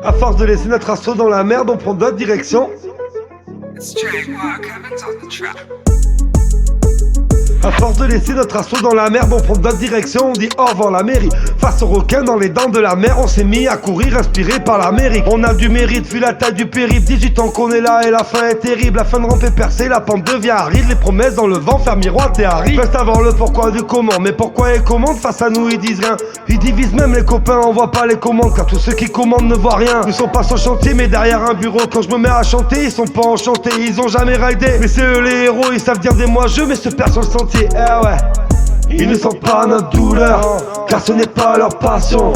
À force de laisser notre assaut dans la merde, on prend d'autres directions. À force de laisser notre assaut dans la merde, on prend d'autres directions, on dit au revoir la mairie. Face aux requins dans les dents de la mer, on s'est mis à courir inspiré par l'Amérique. On a du mérite, vu la taille du périple, 18 ans qu'on est là et la fin est terrible. La fin de rampe est percée, la pente devient aride, les promesses dans le vent, faire miroir t'es arrive. Reste avant le pourquoi du comment, mais pourquoi et comment face à nous ils disent rien. Ils divisent même les copains, on voit pas les commandes, car tous ceux qui commandent ne voient rien. Ils sont pas sur chantier mais derrière un bureau, quand je me mets à chanter, ils sont pas enchantés, ils ont jamais raidé. Mais c'est eux les héros, ils savent dire des moi je mais se perdent sur le sentier. Eh ouais. Ils ne sentent pas notre douleur, car ce n'est pas leur passion.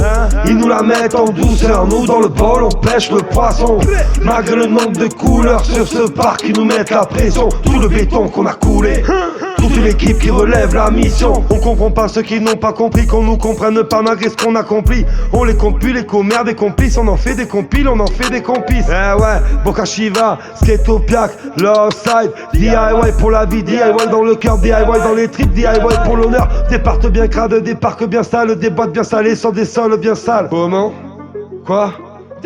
Ils nous la mettent en douceur, nous dans le bol on pêche le poisson. Malgré le nombre de couleurs sur ce parc qui nous mettent la pression. Tout le béton qu'on a coulé, toute l'équipe qui relève la mission. On comprend pas ceux qui n'ont pas compris, qu'on nous comprenne pas malgré ce qu'on accomplit. On les compte plus, les commères des complices, on en fait des compiles, on en fait des complices. Eh ouais, Boca Chiva, Sketopiac, Lawside, DIY pour la vie, DIY dans le cœur, DIY dans les tripes, DIY pour l'honneur. Des parts bien crades, des parcs bien sales, des boîtes bien salées sur des sols bien sales. Comment? Quoi?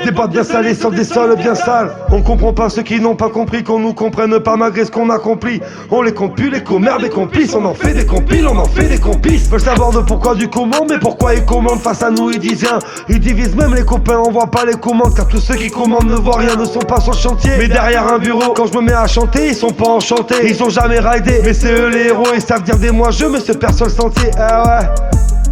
Des boîtes bien salées sur des sols bien sales. On comprend pas ceux qui n'ont pas compris, qu'on nous comprenne pas malgré ce qu'on accomplit. On les compte plus, les commères des complices, on en fait des compiles, on en fait des complices. Veulent savoir de pourquoi du comment, mais pourquoi ils commandent face à nous ils disent rien. Ils divisent même les copains, on voit pas les commandes, car tous ceux qui commandent ne voient rien, ne sont pas sur le chantier mais derrière un bureau. Quand je me mets à chanter, ils sont pas enchantés, ils ont jamais raidé. Mais c'est eux les héros, ils savent dire des moi je mais se perdent sur le sentier. Eh ouais.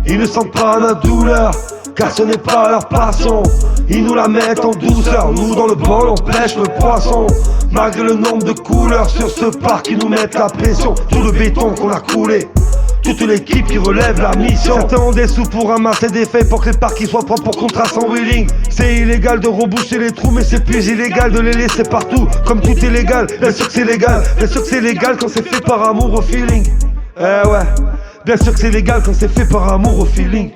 Ils ne sentent pas notre douleur, car ce n'est pas leur passion. Ils nous la mettent en douceur, nous dans le bol on pêche le poisson. Malgré le nombre de couleurs sur ce parc qui nous mettent la pression. Tout le béton qu'on a coulé, toute l'équipe qui relève la mission. Certains ont des sous pour ramasser des faits pour que les parcs soient propres pour qu'on trace en wheeling. C'est illégal de reboucher les trous, mais c'est plus illégal de les laisser partout. Comme tout est légal, bien sûr que c'est légal. Bien sûr que c'est légal quand c'est fait par amour au feeling. Eh ouais, bien sûr que c'est légal quand c'est fait par amour au feeling.